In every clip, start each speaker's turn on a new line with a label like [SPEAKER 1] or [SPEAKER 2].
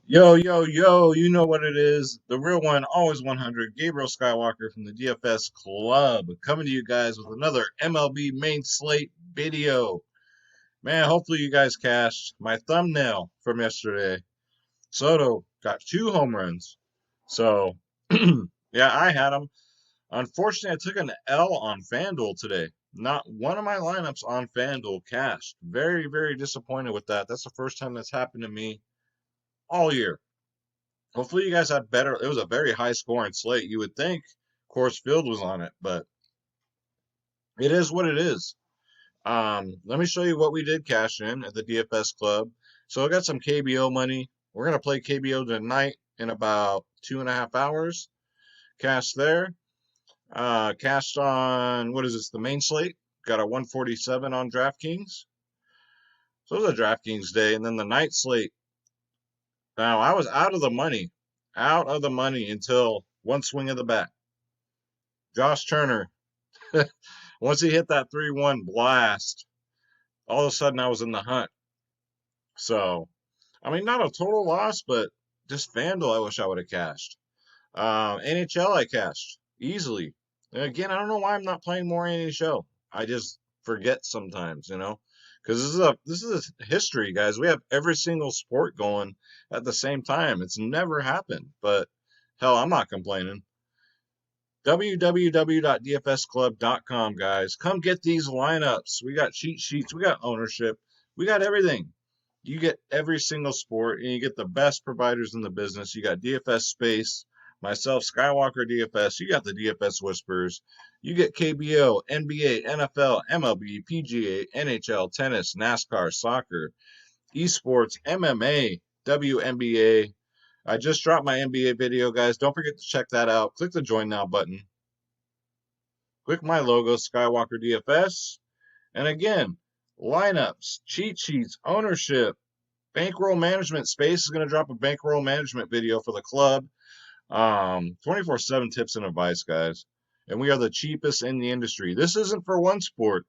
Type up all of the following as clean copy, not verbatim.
[SPEAKER 1] Yo, yo, yo, you know what it is. The real one, always 100. Gabriel Skywalker from the DFS Club, coming to you guys with another MLB main slate video. Man, hopefully you guys cashed my thumbnail from yesterday. Soto got 2 home runs. So, yeah, I had him. Unfortunately, I took an L on FanDuel today. Not one of my lineups on FanDuel cashed. Very, very disappointed with that. That's the first time that's happened to me all year. Hopefully, you guys had better. It was a very high scoring slate. You would think Coors Field was on it, but it is what it is. Let me show you what we did cash in at the DFS Club. So I got some KBO money. We're gonna play KBO tonight in about 2.5 hours. Cash there. Cashed on what is this? The main slate. Got a 147 on DraftKings. So it was a DraftKings day, and then the night slate. Now I was out of the money until one swing of the bat. Josh Turner. Once he hit that 3-1 blast, all of a sudden I was in the hunt. So, I mean, not a total loss, but just FanDuel, I wish I would have cashed. NHL, I cashed easily. And again, I don't know why I'm not playing more NHL. I just forget sometimes, because this is a history, guys. We have every single sport going at the same time. It's never happened, but hell, I'm not complaining. www.dfsclub.com, guys. Come get these lineups. We got cheat sheets, we got ownership, we got everything. You get every single sport, and you get the best providers in the business. You got DFS Space, myself, Skywalker DFS. You got the DFS Whispers. You get KBO, NBA, NFL, MLB, PGA, NHL, tennis, NASCAR, soccer, esports, MMA, WNBA. I just dropped my NBA video, guys. Don't forget to check that out. Click the join now button. Click my logo, Skywalker DFS. And again, lineups, cheat sheets, ownership, bankroll management. Space is going to drop a bankroll management video for the club. 24/7 tips and advice, guys. And we are the cheapest in the industry. This isn't for one sport.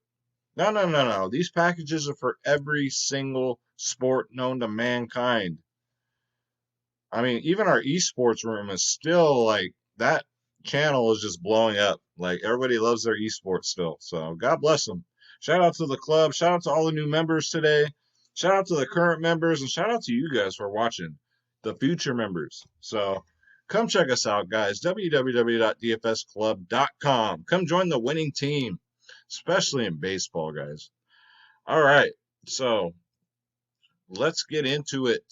[SPEAKER 1] No, no, no, no. These packages are for every single sport known to mankind. I mean, even our esports room is still like that channel is just blowing up. Like everybody loves their esports still. So God bless them. Shout out to the club. Shout out to all the new members today. Shout out to the current members and shout out to you guys for watching, the future members. So come check us out, guys. www.dfsclub.com. Come join the winning team, especially in baseball, guys. All right. So let's get into it.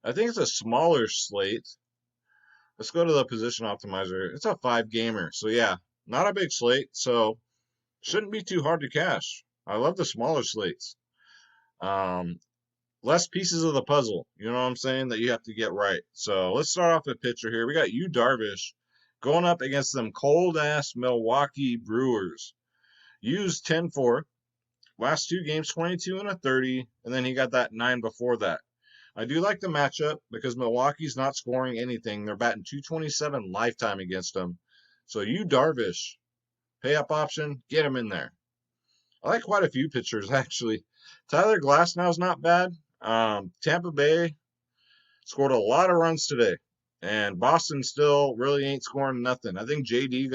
[SPEAKER 1] I think it's a smaller slate. Let's go to the position optimizer. It's a 5 gamer. So yeah, not a big slate. So shouldn't be too hard to cash. I love the smaller slates. Um, Less pieces of the puzzle. You know what I'm saying? That you have to get right. So let's start off with pitcher here. We got Yu Darvish going up against them cold ass Milwaukee Brewers. Yu's 10-4. Last 2 games, 22 and a 30, and then he got that 9 before that. I do like the matchup because Milwaukee's not scoring anything. They're batting 227 lifetime against them. So Yu Darvish, pay up option, get him in there. I like quite a few pitchers actually. Tyler Glasnow's not bad. Tampa Bay scored a lot of runs today, and Boston still really ain't scoring nothing. I think JD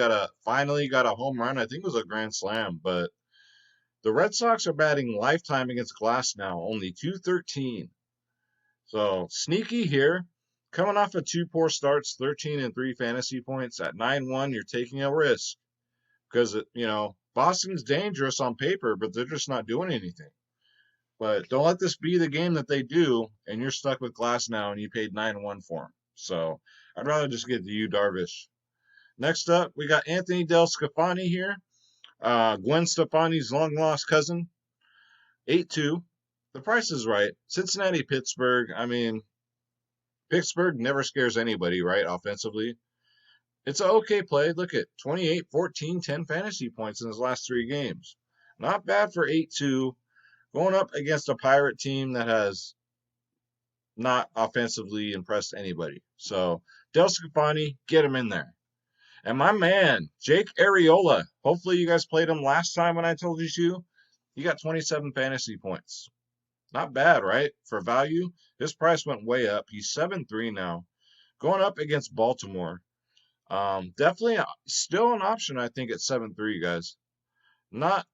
[SPEAKER 1] finally got a home run. I think it was a grand slam, but the Red Sox are batting lifetime against Glasnow, only 213. So sneaky here. Coming off of 2 poor starts, 13 and 3 fantasy points at 9-1, you're taking a risk because Boston's dangerous on paper, but they're just not doing anything. But don't let this be the game that they do, and you're stuck with Glasnow and you paid 9-1 for him. So I'd rather just get to you, Darvish. Next up, we got Anthony Del Scafani here. Gwen Stefani's long lost cousin, 8-2. The price is right. Cincinnati, Pittsburgh. I mean, Pittsburgh never scares anybody, right? Offensively. It's an okay play. Look at 28, 14, 10 fantasy points in his last 3 games. Not bad for 8-2. Going up against a Pirate team that has not offensively impressed anybody. So, Del Scafani, get him in there. And my man, Jake Arriola. Hopefully you guys played him last time when I told you to. He got 27 fantasy points. Not bad, right? For value, his price went way up. He's 7.3 now. Going up against Baltimore. Definitely still an option, I think, at 7.3, guys. Not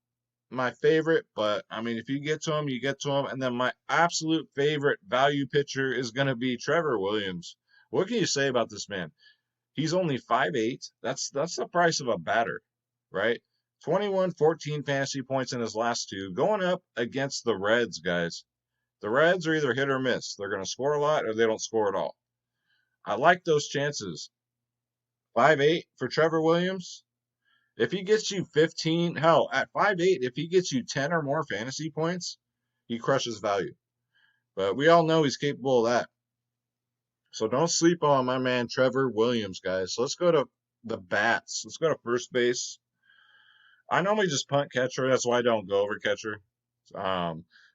[SPEAKER 1] my favorite, but I mean, if you get to him, you get to him. And then my absolute favorite value pitcher is going to be Trevor Williams. What can you say about this man? He's only 5'8". That's the price of a batter, right? 21, 14 fantasy points in his last two, going up against the Reds, guys. The Reds are either hit or miss. They're going to score a lot or they don't score at all. I like those chances. 5'8" for Trevor Williams. If he gets you 15, hell, at 5'8", if he gets you 10 or more fantasy points, he crushes value. But we all know he's capable of that. So don't sleep on my man Trevor Williams, guys. So let's go to the bats. Let's go to first base. I normally just punt catcher. That's why I don't go over catcher.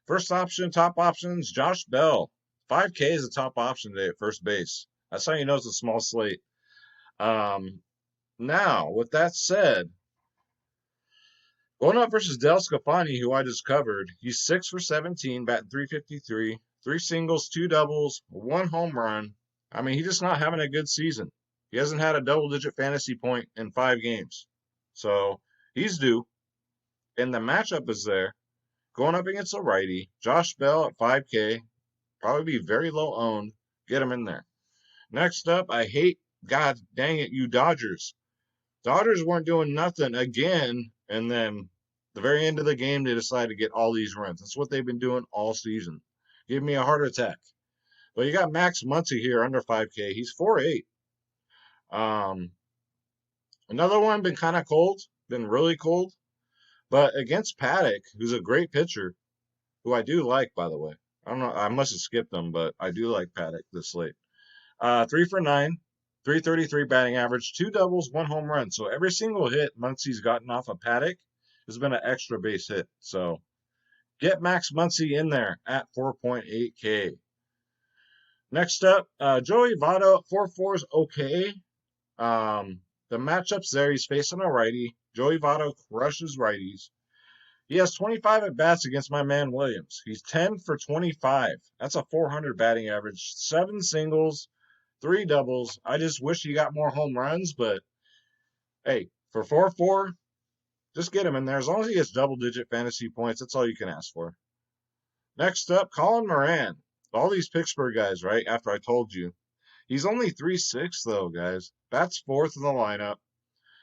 [SPEAKER 1] First option, top options, Josh Bell. 5K is the top option today at first base. That's how you know it's a small slate. Now, with that said, going up versus Del Scafani, who I just covered, he's 6 for 17, batting .353, 3 singles, 2 doubles, 1 home run. I mean, he's just not having a good season. He hasn't had a double-digit fantasy point in 5 games. So he's due. And the matchup is there. Going up against a righty, Josh Bell at 5K, probably be very low owned. Get him in there. Next up, God dang it, you Dodgers. Dodgers weren't doing nothing again, and then the very end of the game, they decided to get all these runs. That's what they've been doing all season. Give me a heart attack. But you got Max Muncy here under 5K. He's 4.8. Another one been kind of cold, been really cold. But against Paddock, who's a great pitcher, who I do like, by the way. I don't know, I must have skipped him, but I do like Paddock this late. 3 for 9, 333 batting average, 2 doubles, 1 home run. So every single hit Muncy's gotten off of Paddock has been an extra base hit. So get Max Muncy in there at 4.8K. Next up, Joey Vada, 4.4 is okay. The matchup's there. He's facing a righty. Joey Votto crushes righties. He has 25 at-bats against my man Williams. He's 10 for 25. That's a 400 batting average. 7 singles, 3 doubles. I just wish he got more home runs, but hey, for 4.4, just get him in there. As long as he gets double-digit fantasy points, that's all you can ask for. Next up, Colin Moran. All these Pittsburgh guys, right, after I told you. He's only 3.6, though, guys. Bats 4th in the lineup.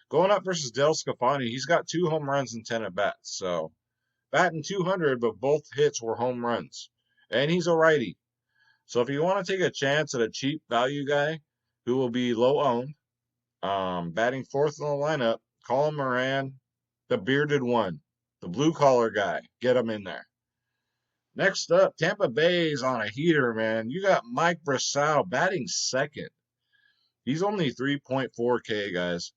[SPEAKER 1] Going up versus Del Scafani, he's got 2 home runs and 10 at-bats. So, batting 200, but both hits were home runs. And he's a righty. So, if you want to take a chance at a cheap value guy who will be low-owned, batting 4th in the lineup, Colin Moran, the bearded one, the blue-collar guy. Get him in there. Next up, Tampa Bay's on a heater, man. You got Mike Brasal batting 2nd. He's only 3.4K, guys.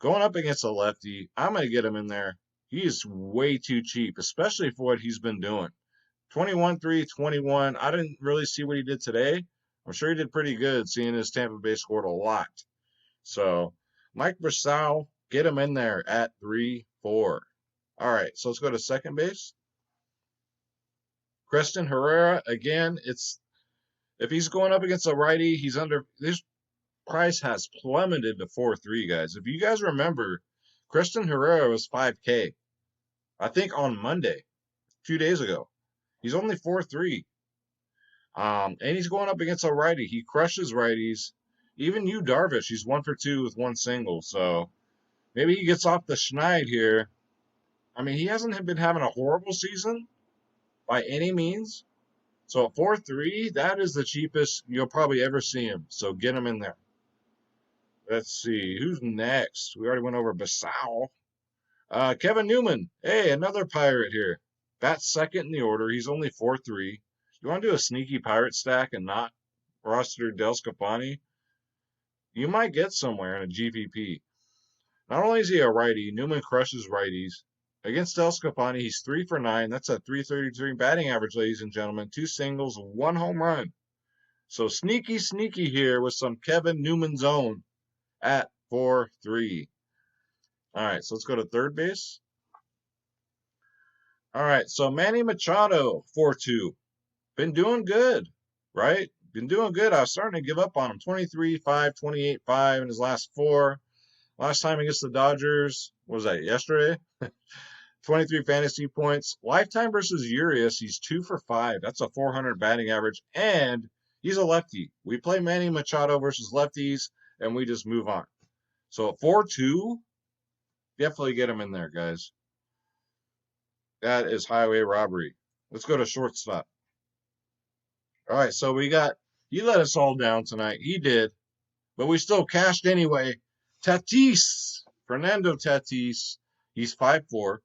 [SPEAKER 1] Going up against a lefty, I'm going to get him in there. He is way too cheap, especially for what he's been doing. 21-3, 21. I didn't really see what he did today. I'm sure he did pretty good, seeing his Tampa Bay scored a lot. So, Mike Brasal, get him in there at 3.4. All right, so let's go to second base. Creston Herrera, again, if he's going up against a righty, he's under. This price has plummeted to 4.3, guys. If you guys remember, Creston Herrera was 5K, I think on Monday, 2 days ago. He's only 4.3. And he's going up against a righty. He crushes righties. Even Yu Darvish, he's 1 for 2 with 1 single. So maybe he gets off the schneid here. I mean, he hasn't been having a horrible season by any means. So at 4.3, that is the cheapest you'll probably ever see him. So get him in there. Let's see. Who's next? We already went over Brasal. Kevin Newman. Hey, another Pirate here. That's 2nd in the order. He's only 4.3. You want to do a sneaky Pirate stack and not roster Del Scafani? You might get somewhere in a GPP. Not only is he a righty, Newman crushes righties. Against Del Scafani, he's 3 for 9. That's a 333 batting average, ladies and gentlemen. 2 singles, 1 home run. So sneaky here with some Kevin Newman's own at 4.3. All right, so let's go to third base. All right, so Manny Machado, 4.2. been doing good, right? Been doing good. I was starting to give up on him. 23-5, 28-5 in his last 4. Last time against the Dodgers, what was that, yesterday? 23 fantasy points. Lifetime versus Urias, he's 2 for 5. That's a 400 batting average, and he's a lefty. We play Manny Machado versus lefties, and we just move on. So at 4-2, definitely get him in there, guys. That is highway robbery. Let's go to shortstop. All right, so he let us all down tonight. He did, but we still cashed anyway. Fernando Tatis, he's 5-4.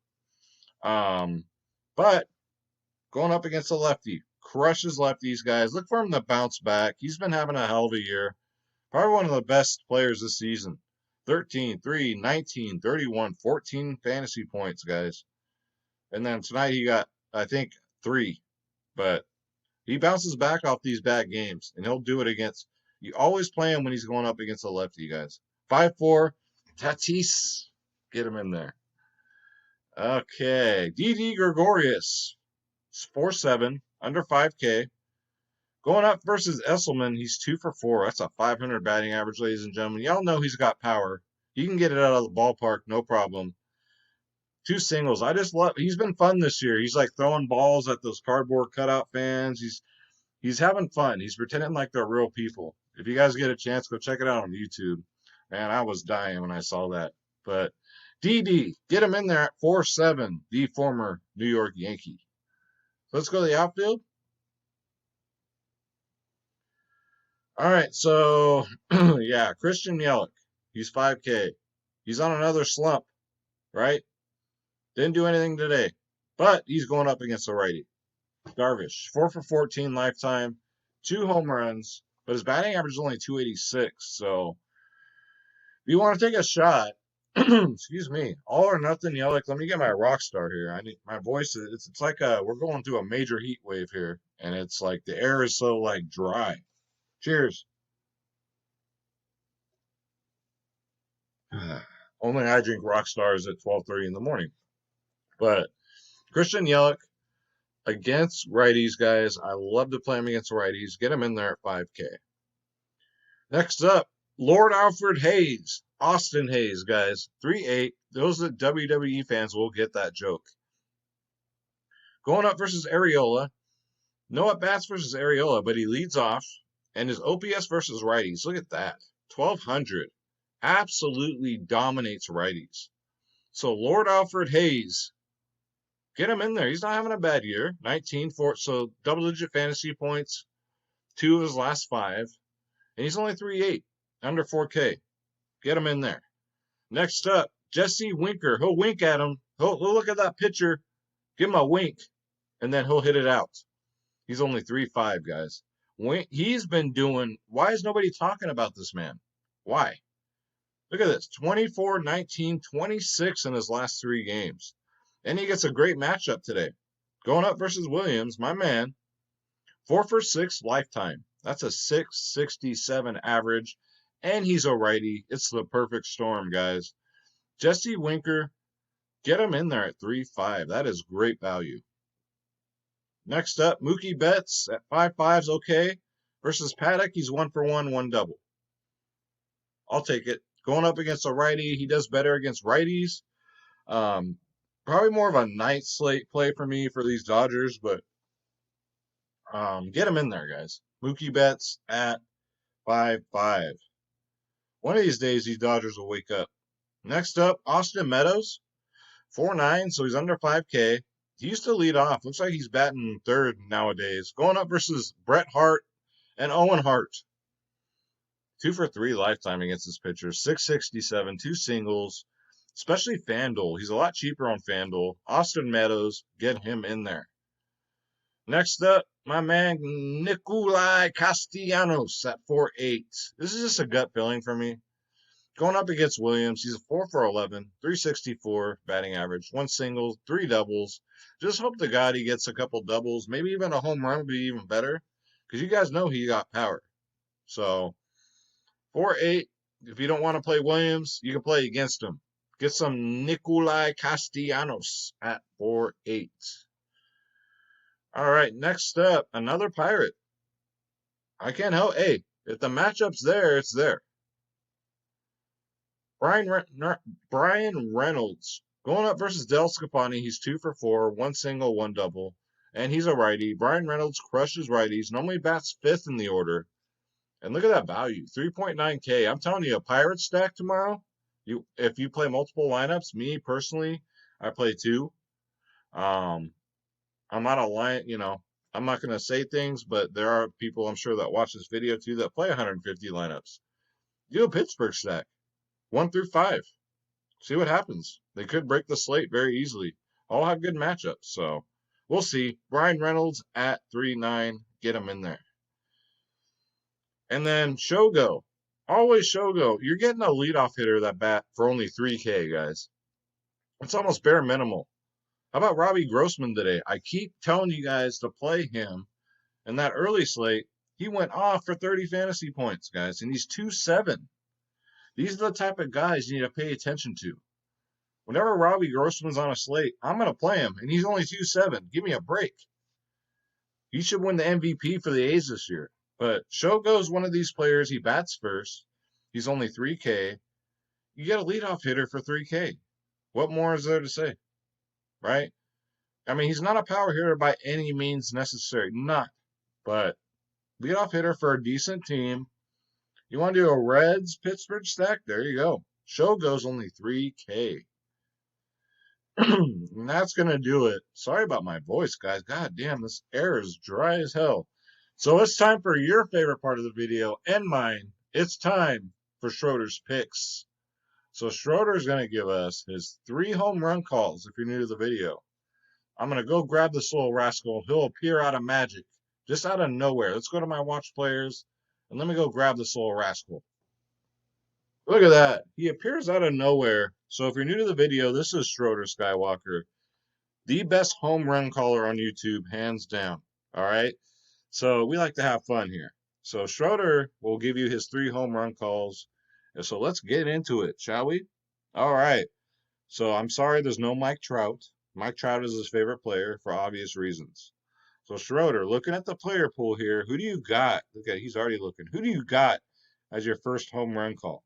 [SPEAKER 1] But going up against a lefty, crushes lefties, guys. Look for him to bounce back. He's been having a hell of a year. Probably one of the best players this season. 13, 3, 19, 31, 14 fantasy points, guys. And then tonight he got, I think, 3. But he bounces back off these bad games, and he'll do it against. You always play him when he's going up against a lefty, guys. 5-4, Tatis, get him in there. Okay, Didi Gregorius, 4-7, under 5K. Going up versus Esselman, he's 2 for 4. That's a 500 batting average, ladies and gentlemen. Y'all know he's got power. He can get it out of the ballpark, no problem. 2 singles. I just love. He's been fun this year. He's like throwing balls at those cardboard cutout fans. He's having fun. He's pretending like they're real people. If you guys get a chance, go check it out on YouTube. Man, I was dying when I saw that. But DD, get him in there at 4-7, the former New York Yankee. Let's go to the outfield. All right, so, yeah, Christian Yelich. He's 5K. He's on another slump, right? Didn't do anything today, but he's going up against a righty. Darvish, 4 for 14 lifetime, 2 home runs, but his batting average is only 286. So if you want to take a shot, excuse me, all or nothing Yelich. Let me get my rock star here. I need my voice. It's like we're going through a major heat wave here, and it's like the air is so like dry. Cheers. Only I drink rock stars at 12:30 in the morning. But Christian Yelich against righties, guys. I love to play him against righties. Get him in there at 5K. Next up, Lord Alfred Hayes. Austin Hayes, guys. 3-8. Those that WWE fans will get that joke. Going up versus Arriola. No at-bats versus Arriola, but he leads off. And his OPS versus righties. Look at that. 1,200. Absolutely dominates righties. So Lord Alfred Hayes, get him in there. He's not having a bad year. 19-4, so double-digit fantasy points. 2 of his last 5. And he's only 3-8, under 4K. Get him in there. Next up, Jesse Winker. He'll wink at him. He'll look at that pitcher, give him a wink, and then he'll hit it out. He's only 3-5, guys. He's been doing. Why is nobody talking about this man? Why? Look at this. 24, 19, 26 in his last 3 games. And he gets a great matchup today. Going up versus Williams, my man. 4 for 6 lifetime. That's a 667 average. And he's a righty. It's the perfect storm, guys. Jesse Winker, get him in there at 3-5. That is great value. Next up, Mookie Betts at 5-5 is okay. Versus Paddock, he's 1 for 1, 1 double. I'll take it. Going up against a righty, he does better against righties. Probably more of a night slate play for me for these Dodgers, but get him in there, guys. Mookie Betts at 5-5. One of these days, these Dodgers will wake up. Next up, Austin Meadows, 4-9, so he's under 5K. He used to lead off. Looks like he's batting third nowadays. Going up versus Bret Hart and Owen Hart. 2 for 3 lifetime against this pitcher. 667, 2 singles, especially FanDuel. He's a lot cheaper on FanDuel. Austin Meadows, get him in there. Next up, my man Nicolai Castianos at 4-8. This is just a gut feeling for me. Going up against Williams, he's a 4 for 11, 364 batting average, 1 single, 3 doubles. Just hope to God he gets a couple doubles. Maybe even a home run would be even better because you guys know he got power. So 4-8. If you don't want to play Williams, you can play against him. Get some Nicolai Castianos at 4-8. All right, next up, another Pirate. I can't help. Hey, if the matchup's there, it's there. Brian Reynolds going up versus Del Scafani. He's 2 for 4, one single, one double, and he's a righty. Brian Reynolds crushes righties. Normally bats 5th in the order. And look at that value, 3.9K. I'm telling you, a Pirate stack tomorrow. If you play multiple lineups, me personally, I play 2. I'm not a line, I'm not going to say things, but there are people I'm sure that watch this video too that play 150 lineups. Do a Pittsburgh stack, 1 through 5. See what happens. They could break the slate very easily. All have good matchups, so we'll see. Brian Reynolds at 3.9. Get him in there. And then Shogo. Always Shogo. You're getting a leadoff hitter that bat for only 3K, guys. It's almost bare minimal. How about Robbie Grossman today? I keep telling you guys to play him. In that early slate, he went off for 30 fantasy points, guys, and he's 2.7. These are the type of guys you need to pay attention to. Whenever Robbie Grossman's on a slate, I'm going to play him, and he's only 2.7. Give me a break. He should win the MVP for the A's this year. But Shogo's one of these players. He bats first. He's only 3K. You get a leadoff hitter for 3K. What more is there to say? Right? I mean, he's not a power hitter by any means necessary. Not. But leadoff hitter for a decent team. You want to do a Reds Pittsburgh stack? There you go. Shogo's only 3K. And that's going to do it. Sorry about my voice, guys. God damn, this air is dry as hell. So it's time for your favorite part of the video and mine. It's time for Schroeder's picks. So Schroeder's going to give us his 3 home run calls if you're new to the video. I'm going to go grab this little rascal. He'll appear out of magic, just out of nowhere. Let's go to my watch players, and let me go grab this little rascal. Look at that. He appears out of nowhere. So if you're new to the video, this is Schroeder Skywalker, the best home run caller on YouTube, hands down. All right? So we like to have fun here. So Schroeder will give you his 3 home run calls. And so let's get into it, shall we? All right. So I'm sorry there's no Mike Trout. Mike Trout is his favorite player for obvious reasons. So Schroeder, looking at the player pool here, who do you got? Look at, he's already looking. Who do you got as your first home run call?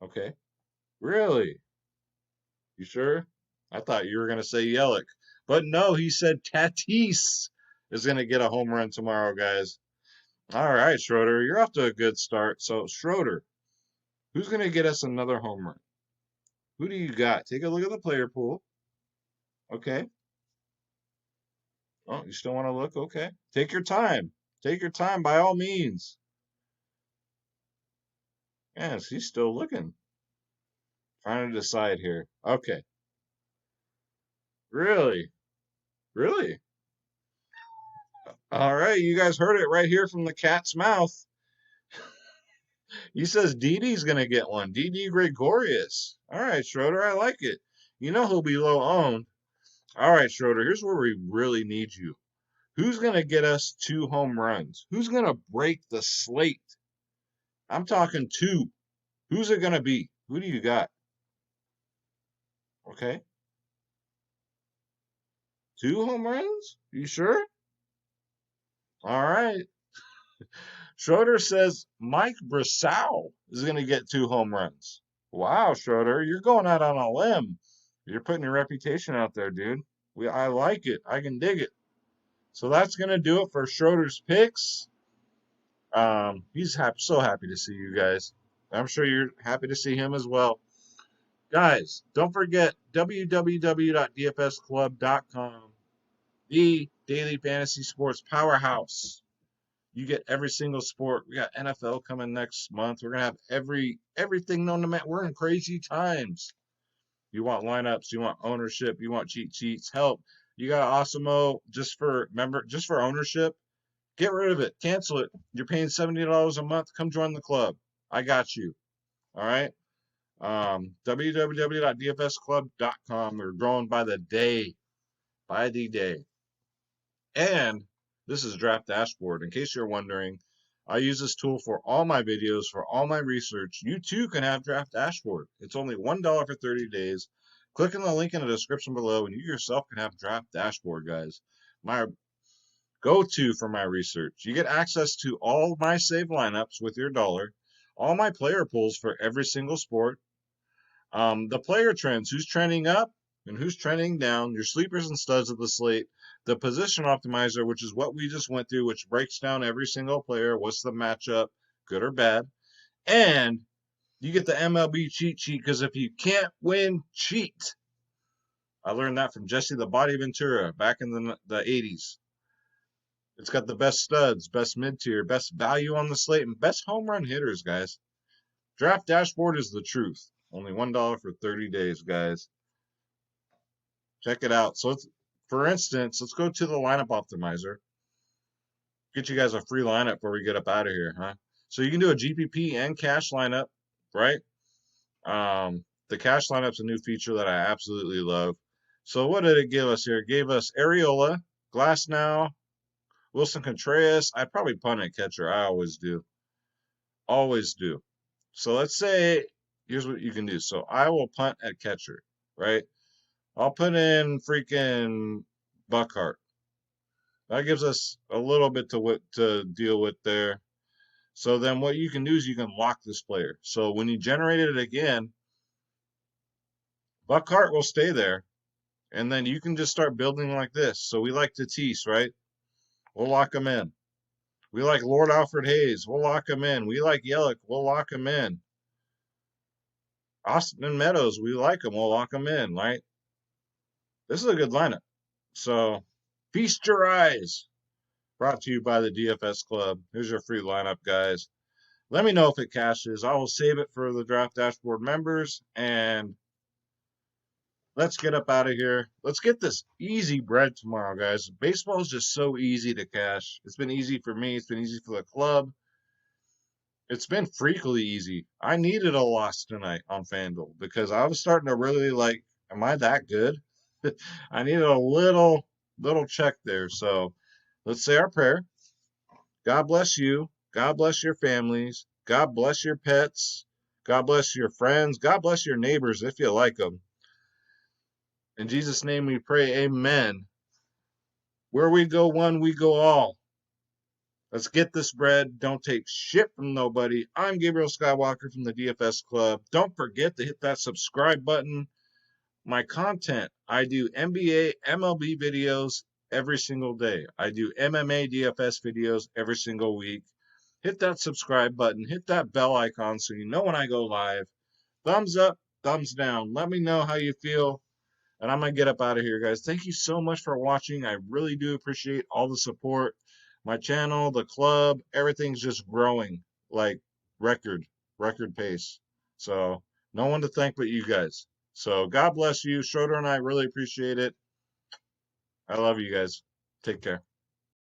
[SPEAKER 1] Okay. Really? You sure? I thought you were going to say Yelich. But no, he said Tatis is going to get a home run tomorrow, guys. All right, Schroeder, you're off to a good start. So, Schroeder, who's going to get us another home run? Who do you got? Take a look at the player pool. Okay. Oh, you still want to look? Okay. Take your time. Take your time by all means. Yes, he's still looking. Trying to decide here. Okay. Really? Really? All right, you guys heard it right here from the cat's mouth. He says Didi's going to get one. Didi Gregorius. All right, Schroeder, I like it. You know he'll be low owned. All right, Schroeder, here's where we really need you. Who's going to get us 2 home runs? Who's going to break the slate? I'm talking 2. Who's it going to be? Who do you got? Okay. 2 home runs? You sure? All right. Schroeder says Mike Brasal is going to get 2 home runs. Wow, Schroeder, you're going out on a limb. You're putting your reputation out there, dude. I like it. I can dig it. So that's going to do it for Schroeder's picks. He's so happy to see you guys. I'm sure you're happy to see him as well. Guys, don't forget www.dfsclub.com, the daily fantasy sports powerhouse. You get every single sport. We got NFL coming next month. We're gonna have everything known to man. We're in crazy times. You want lineups, you want ownership, you want cheat sheets, help. You got Awesemo just for ownership. Get rid of it. Cancel it. You're paying $70 a month. Come join the club. I got you. All right. www.dfsclub.com. We're growing by the day. By the day. And this is Draft Dashboard. In case you're wondering, I use this tool for all my videos, for all my research. You too can have Draft Dashboard. It's only $1 for 30 days. Click on the link in the description below, and you yourself can have Draft Dashboard, guys. my go-to for my research. You get access to all my saved lineups with your dollar, all my player pools for every single sport, the player trends, who's trending up and who's trending down, your sleepers and studs of the slate, the position optimizer, which is what we just went through, which breaks down every single player, what's the matchup, good or bad, and you get the MLB cheat sheet, because if you can't win, cheat. I learned that from Jesse the Body Ventura back in the 80s. It's got the best studs, best mid-tier, best value on the slate, and best home run hitters, guys. Draft Dashboard is the truth. Only $1 for 30 days, guys. Check it out. So, for instance, let's go to the lineup optimizer. Get you guys a free lineup before we get up out of here, huh? So you can do a GPP and cash lineup, right? The cash lineup's a new feature that I absolutely love. So what did it give us here? It gave us Areola, Glasnow, Wilson Contreras. I'd probably punt at catcher. I always do. Always do. So let's say, here's what you can do. So I will punt at catcher, right? I'll put in freaking Buckhart. That gives us a little bit to deal with there. So then what you can do is you can lock this player. So when you generate it again, Buckhart will stay there. And then you can just start building like this. So we like Tatis, right? We'll lock him in. We like Lord Alfred Hayes. We'll lock him in. We like Yelich. We'll lock him in. Austin and Meadows, we like him. We'll lock him in, right? This is a good lineup. So feast your eyes. Brought to you by the DFS Club. Here's your free lineup, guys. Let me know if it cashes. I will save it for the Draft Dashboard members. And let's get up out of here. Let's get this easy bread tomorrow, guys. Baseball is just so easy to cash. It's been easy for me. It's been easy for the club. It's been freakily easy. I needed a loss tonight on FanDuel because I was starting to really like, am I that good? I needed a little check there. So let's say our prayer. God bless you. God bless your families. God bless your pets. God bless your friends. God bless your neighbors if you like them. In Jesus' name we pray, amen. Where we go one, we go all. Let's get this bread. Don't take shit from nobody. I'm Gabriel Skywalker from the DFS Club. Don't forget to hit that subscribe button. My content, I do NBA, MLB videos every single day. I do MMA DFS videos every single week. Hit that subscribe button. Hit that bell icon so you know when I go live. Thumbs up, thumbs down. Let me know how you feel. And I'm going to get up out of here, guys. Thank you so much for watching. I really do appreciate all the support. My channel, the club, everything's just growing like record pace. So no one to thank but you guys. So God bless you. Schroeder and I really appreciate it. I love you guys. Take care.